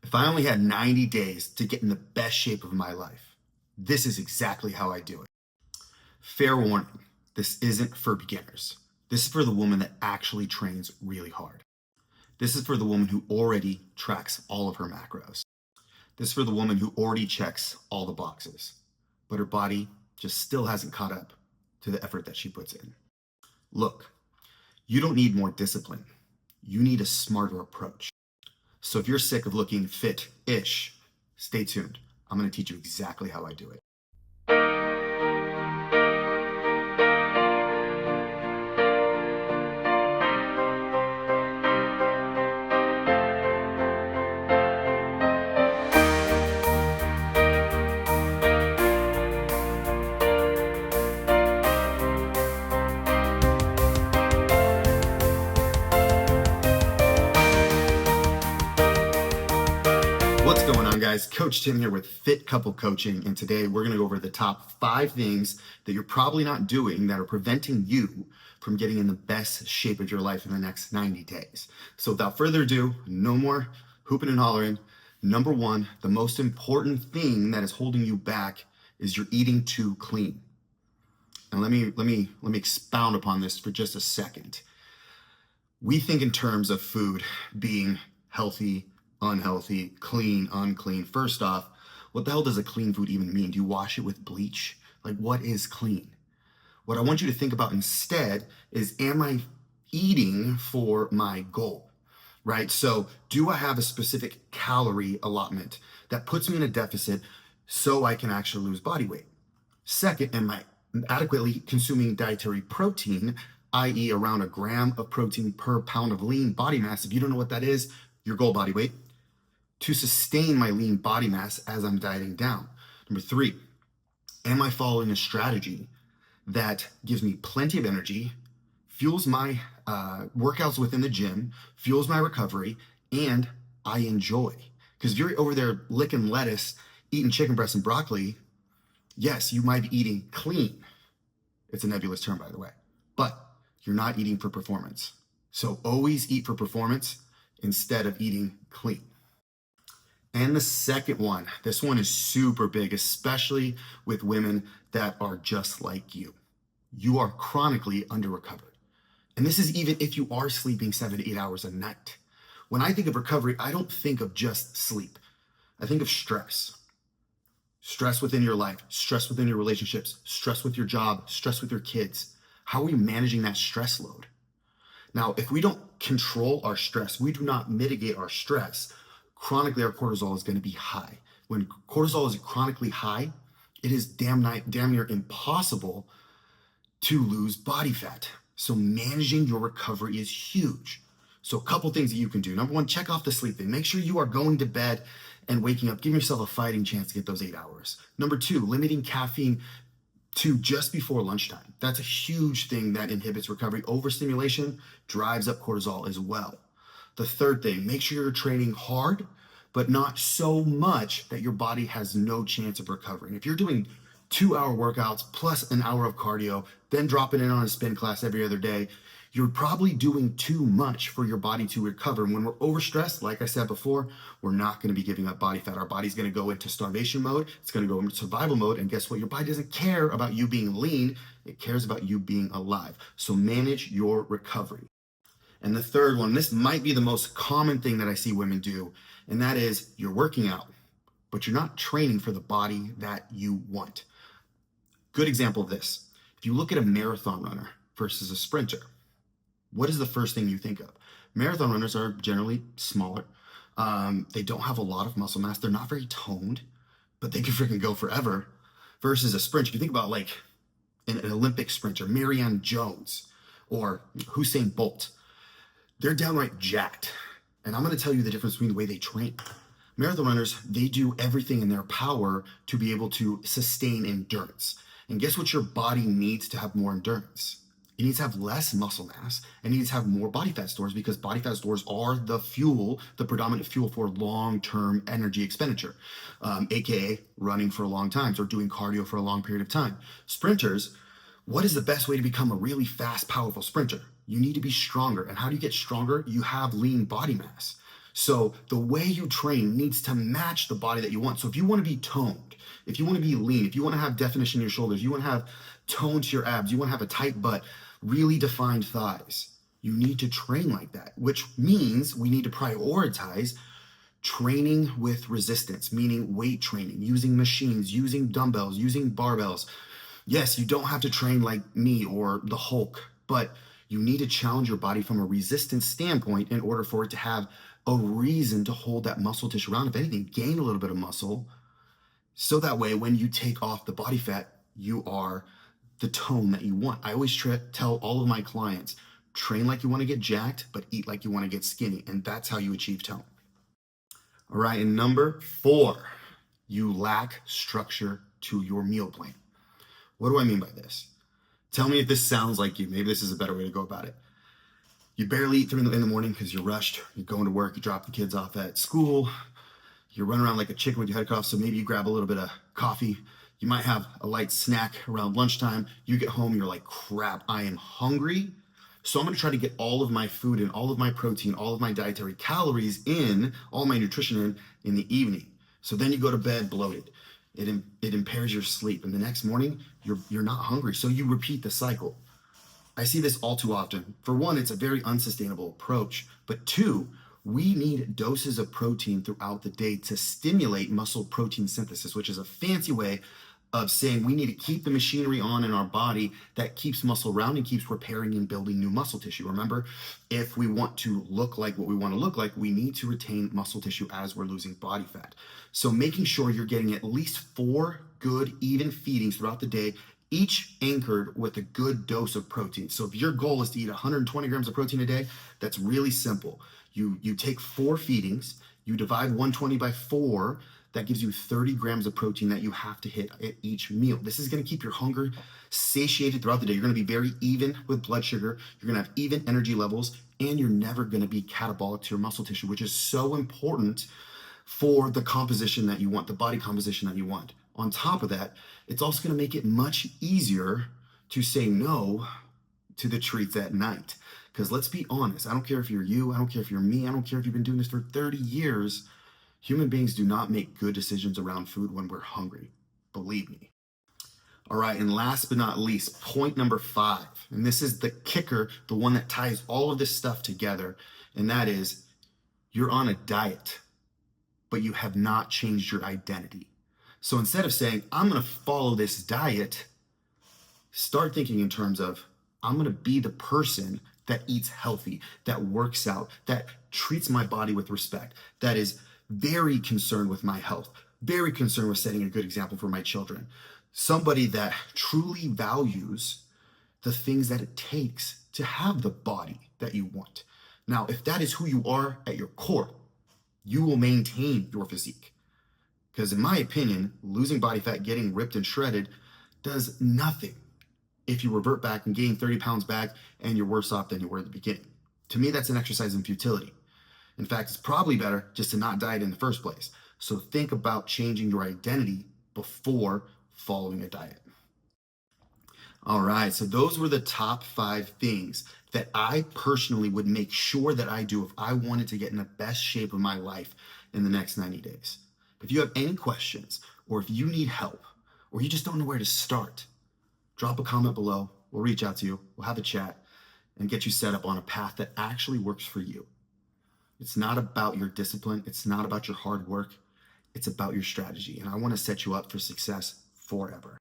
If I only had 90 days to get in the best shape of my life, this is exactly how I do it. Fair warning, this isn't for beginners. This is for the woman that actually trains really hard. This is for the woman who already tracks all of her macros. This is for the woman who already checks all the boxes, but her body just still hasn't caught up to the effort that she puts in. Look, you don't need more discipline. You need a smarter approach. So if you're sick of looking fit-ish, stay tuned. I'm going to teach you exactly how I do it. What's going on, guys? Coach Tim here with Fit Couple Coaching, and today we're going to go over the top 5 things that you're probably not doing that are preventing you from getting in the best shape of your life in the next 90 days. So without further ado, no more hooping and hollering. Number 1, the most important thing that is holding you back is you're eating too clean. And let me expound upon this for just a second. We think in terms of food being healthy, unhealthy, clean, unclean. First off, what the hell does a clean food even mean? Do you wash it with bleach? Like, what is clean? What I want you to think about instead is, am I eating for my goal, right? So do I have a specific calorie allotment that puts me in a deficit so I can actually lose body weight? Second, am I adequately consuming dietary protein, i.e. around a gram of protein per pound of lean body mass? If you don't know what that is, your goal body weight, to sustain my lean body mass as I'm dieting down. Number 3, am I following a strategy that gives me plenty of energy, fuels my workouts within the gym, fuels my recovery, and I enjoy? Because if you're over there licking lettuce, eating chicken breast and broccoli, yes, you might be eating clean. It's a nebulous term, by the way, but you're not eating for performance. So always eat for performance instead of eating clean. And the second one, this one is super big, especially with women that are just like you. You are chronically under-recovered. And this is even if you are sleeping 7 to 8 hours a night. When I think of recovery, I don't think of just sleep. I think of stress. Stress within your life, stress within your relationships, stress with your job, stress with your kids. How are we managing that stress load? Now, if we don't control our stress, we do not mitigate our stress, chronically our cortisol is going to be high. When cortisol is chronically high, it is damn near impossible to lose body fat. So managing your recovery is huge. So a couple things that you can do. Number 1, check off the sleep thing. Make sure you are going to bed and waking up. Give yourself a fighting chance to get those 8 hours. Number 2, limiting caffeine to just before lunchtime. That's a huge thing that inhibits recovery. Overstimulation drives up cortisol as well. The third thing, make sure you're training hard, but not so much that your body has no chance of recovering. If you're doing 2-hour workouts plus an hour of cardio, then dropping in on a spin class every other day, you're probably doing too much for your body to recover. And when we're overstressed, like I said before, we're not going to be giving up body fat. Our body's going to go into starvation mode. It's going to go into survival mode. And guess what? Your body doesn't care about you being lean. It cares about you being alive. So manage your recovery. And the third one, this might be the most common thing that I see women do, and that is you're working out, but you're not training for the body that you want. Good example of this. If you look at a marathon runner versus a sprinter, what is the first thing you think of? Marathon runners are generally smaller. They don't have a lot of muscle mass. They're not very toned, but they can freaking go forever. Versus a sprint, if you think about like an Olympic sprinter, Marianne Jones or Usain Bolt, they're downright jacked. And I'm going to tell you the difference between the way they train. Marathon runners, they do everything in their power to be able to sustain endurance. And guess what your body needs to have more endurance? It needs to have less muscle mass and it needs to have more body fat stores, because body fat stores are the fuel, the predominant fuel for long-term energy expenditure, AKA running for a long time or doing cardio for a long period of time. Sprinters, what is the best way to become a really fast, powerful sprinter? You need to be stronger. And how do you get stronger? You have lean body mass. So the way you train needs to match the body that you want. So if you want to be toned, if you want to be lean, if you want to have definition in your shoulders, you want to have tone to your abs, you want to have a tight butt, really defined thighs, you need to train like that, which means we need to prioritize training with resistance, meaning weight training, using machines, using dumbbells, using barbells. Yes, you don't have to train like me or the Hulk, but you need to challenge your body from a resistance standpoint in order for it to have a reason to hold that muscle tissue around. If anything, gain a little bit of muscle. So that way, when you take off the body fat, you are the tone that you want. I always tell all of my clients, train like you want to get jacked, but eat like you want to get skinny. And that's how you achieve tone. All right. And number 4, you lack structure to your meal plan. What do I mean by this? Tell me if this sounds like you. Maybe this is a better way to go about it. You barely eat in the morning because you're rushed. You're going to work. You drop the kids off at school. You're running around like a chicken with your head cut off. So maybe you grab a little bit of coffee. You might have a light snack around lunchtime. You get home, you're like, crap, I am hungry. So I'm going to try to get all of my food in, all of my protein, all of my dietary calories in, all my nutrition in the evening. So then you go to bed bloated. It impairs your sleep. And the next morning, you're not hungry. So you repeat the cycle. I see this all too often. For one, it's a very unsustainable approach. But 2, we need doses of protein throughout the day to stimulate muscle protein synthesis, which is a fancy way of saying we need to keep the machinery on in our body that keeps muscle around and keeps repairing and building new muscle tissue. Remember, if we want to look like what we want to look like, we need to retain muscle tissue as we're losing body fat. So making sure you're getting at least 4 good, even feedings throughout the day, each anchored with a good dose of protein. So if your goal is to eat 120 grams of protein a day, that's really simple. You take 4 feedings, you divide 120 by 4, that gives you 30 grams of protein that you have to hit at each meal. This is gonna keep your hunger satiated throughout the day. You're gonna be very even with blood sugar, you're gonna have even energy levels, and you're never gonna be catabolic to your muscle tissue, which is so important for the composition that you want, the body composition that you want. On top of that, it's also gonna make it much easier to say no to the treats at night. Because let's be honest, I don't care if you're you, I don't care if you're me, I don't care if you've been doing this for 30 years. Human beings do not make good decisions around food when we're hungry. Believe me. All right, and last but not least, point number 5, and this is the kicker, the one that ties all of this stuff together, and that is you're on a diet, but you have not changed your identity. So instead of saying, I'm gonna follow this diet, start thinking in terms of, I'm gonna be the person that eats healthy, that works out, that treats my body with respect, that is very concerned with my health, very concerned with setting a good example for my children. Somebody that truly values the things that it takes to have the body that you want. Now, if that is who you are at your core, you will maintain your physique. Because in my opinion, losing body fat, getting ripped and shredded does nothing if you revert back and gain 30 pounds back and you're worse off than you were at the beginning. To me, that's an exercise in futility. In fact, it's probably better just to not diet in the first place. So think about changing your identity before following a diet. All right, so those were the top 5 things that I personally would make sure that I do if I wanted to get in the best shape of my life in the next 90 days. If you have any questions, or if you need help, or you just don't know where to start, drop a comment below. We'll reach out to you. We'll have a chat and get you set up on a path that actually works for you. It's not about your discipline. It's not about your hard work. It's about your strategy. And I want to set you up for success forever.